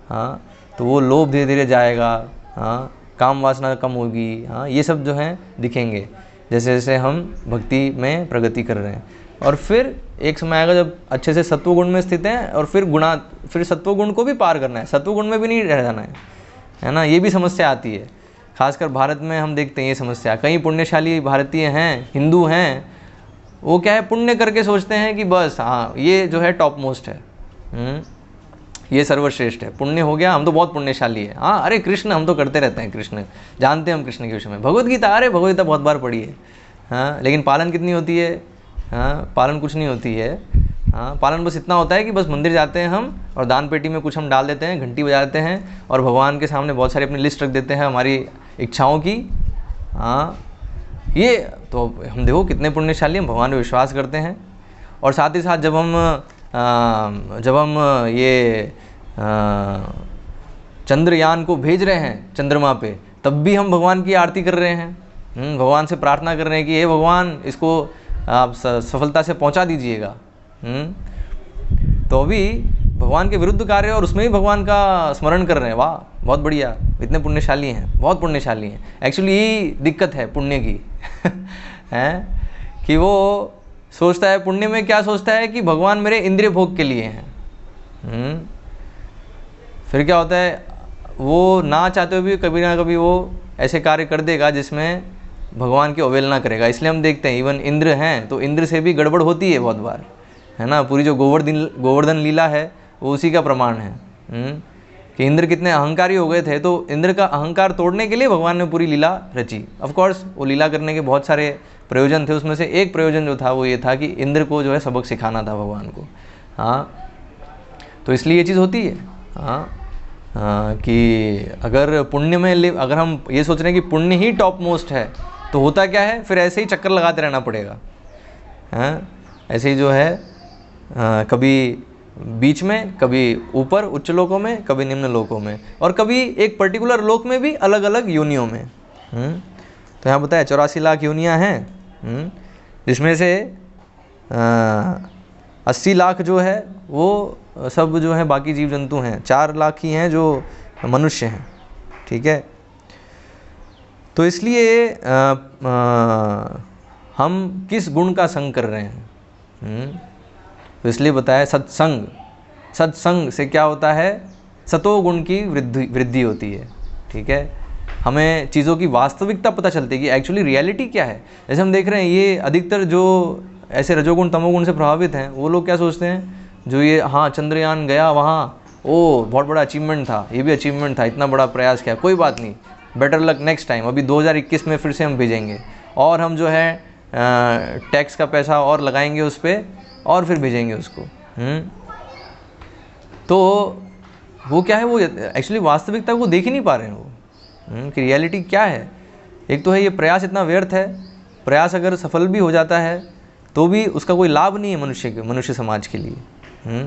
हाँ, तो वो लोभ धीरे धीरे जाएगा। हाँ, काम वासना कम होगी। हाँ, ये सब जो हैं दिखेंगे जैसे जैसे हम भक्ति में प्रगति कर रहे हैं। और फिर एक समय आएगा जब अच्छे से सत्वगुण में स्थित हैं, और फिर सत्वगुण को भी पार करना है, सत्वगुण में भी नहीं रह जाना है ना। ये भी समस्या आती है, खासकर भारत में हम देखते हैं ये समस्या। कई पुण्यशाली भारतीय हैं, हिंदू हैं, वो क्या है, पुण्य करके सोचते हैं कि बस हाँ ये जो है टॉप मोस्ट है, ये सर्वश्रेष्ठ है, पुण्य हो गया, हम तो बहुत पुण्यशाली है। हाँ, अरे कृष्ण हम तो करते रहते हैं, कृष्ण जानते हैं हम कृष्ण के विषय में, भगवद गीता, अरे भगवद गीता बहुत बार पढ़ी है। हाँ, लेकिन पालन कितनी होती है? हाँ, पालन कुछ नहीं होती है। हाँ, पालन बस इतना होता है कि बस मंदिर जाते हैं हम और दान पेटी में कुछ हम डाल देते हैं, घंटी बजा देते हैं और भगवान के सामने बहुत सारी अपनी लिस्ट रख देते हैं हमारी इच्छाओं की। हाँ, ये तो हम देखो कितने पुण्यशाली, हम भगवान में विश्वास करते हैं। और साथ ही साथ जब हम ये चंद्रयान को भेज रहे हैं चंद्रमा पे, तब भी हम भगवान की आरती कर रहे हैं, भगवान से प्रार्थना कर रहे हैं कि हे भगवान इसको आप सफलता से पहुंचा दीजिएगा। तो अभी भगवान के विरुद्ध कार्य और उसमें भी भगवान का स्मरण कर रहे हैं। वाह, बहुत बढ़िया, इतने पुण्यशाली हैं, बहुत पुण्यशाली हैं। एक्चुअली यही दिक्कत है पुण्य की है कि वो सोचता है, पुण्य में क्या सोचता है कि भगवान मेरे इंद्रिय भोग के लिए हैं। फिर क्या होता है, वो ना चाहते हुए भी कभी ना कभी वो ऐसे कार्य कर देगा जिसमें भगवान की अवहेलना करेगा। इसलिए हम देखते हैं इवन इंद्र हैं तो इंद्र से भी गड़बड़ होती है बहुत बार, है ना। पूरी जो गोवर्धन लीला है वो उसी का प्रमाण है कि इंद्र कितने अहंकारी हो गए थे, तो इंद्र का अहंकार तोड़ने के लिए भगवान ने पूरी लीला रची। ऑफ कोर्स वो लीला करने के बहुत सारे प्रयोजन थे, उसमें से एक प्रयोजन जो था वो ये था कि इंद्र को जो है सबक सिखाना था भगवान को। हाँ, तो इसलिए ये चीज़ होती है। हाँ, कि अगर पुण्य में अगर हम ये सोच रहे हैं कि पुण्य ही टॉप मोस्ट है, तो होता क्या है, फिर ऐसे ही चक्कर लगाते रहना पड़ेगा। हाँ, ऐसे ही जो है कभी बीच में, कभी ऊपर उच्च लोकों में, कभी निम्न लोकों में, और कभी एक पर्टिकुलर लोक में भी अलग अलग योनियों में। तो यहाँ बताया 84 लाख योनियाँ हैं, जिसमें से 80 लाख जो है वो सब जो है बाकी जीव जंतु हैं, 4 लाख ही हैं जो मनुष्य हैं। ठीक है, तो इसलिए हम किस गुण का संग कर रहे हैं, तो इसलिए बताया सत्संग। सत्संग से क्या होता है, सतोगुण की वृद्धि होती है। ठीक है, हमें चीज़ों की वास्तविकता पता चलती है कि एक्चुअली रियलिटी क्या है। जैसे हम देख रहे हैं ये अधिकतर जो ऐसे रजोगुण तमोगुण से प्रभावित हैं, वो लोग क्या सोचते हैं, जो ये हाँ चंद्रयान गया वहाँ, ओ बहुत बड़ा अचीवमेंट था, ये भी अचीवमेंट था, इतना बड़ा प्रयास किया, कोई बात नहीं, बेटर लक नेक्स्ट टाइम, अभी 2021 में फिर से हम भेजेंगे और हम जो है टैक्स का पैसा और लगाएंगे उस पर और फिर भेजेंगे उसको। तो वो क्या है, वो एक्चुअली वास्तविकता को देख ही नहीं पा रहे हैं वो कि रियलिटी क्या है। एक तो है ये प्रयास इतना व्यर्थ है, प्रयास अगर सफल भी हो जाता है तो भी उसका कोई लाभ नहीं है मनुष्य समाज के लिए।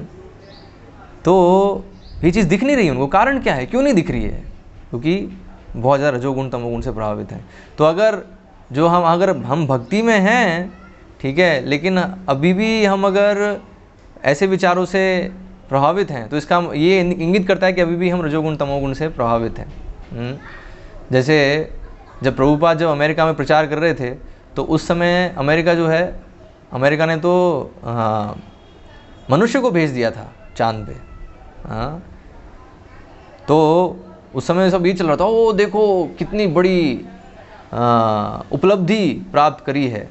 तो ये चीज़ दिख नहीं रही उनको। कारण क्या है, क्यों नहीं दिख रही है? क्योंकि बहुत ज़्यादा रजोगुण तमोगुण से प्रभावित हैं। तो अगर हम भक्ति में हैं, ठीक है, लेकिन अभी भी हम अगर ऐसे विचारों से प्रभावित हैं तो इसका ये इंगित करता है कि अभी भी हम रजोगुण तमोगुण से प्रभावित हैं। जैसे जब प्रभुपाद जब अमेरिका में प्रचार कर रहे थे तो उस समय अमेरिका ने तो मनुष्य को भेज दिया था चांद पे। हाँ, तो उस समय सब ये चल रहा था, ओ देखो कितनी बड़ी उपलब्धि प्राप्त करी है।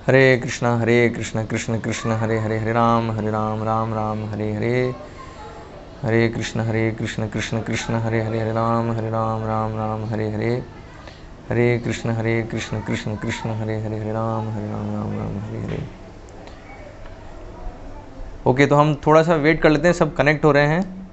हरे कृष्ण कृष्ण कृष्ण हरे हरे, हरे राम राम राम हरे हरे, हरे कृष्ण कृष्ण कृष्ण हरे हरे, हरे राम राम राम हरे हरे, हरे कृष्ण कृष्ण कृष्ण हरे हरे, हरे राम राम राम हरे हरे। ओके, तो हम थोड़ा सा वेट कर लेते हैं, सब कनेक्ट हो रहे हैं।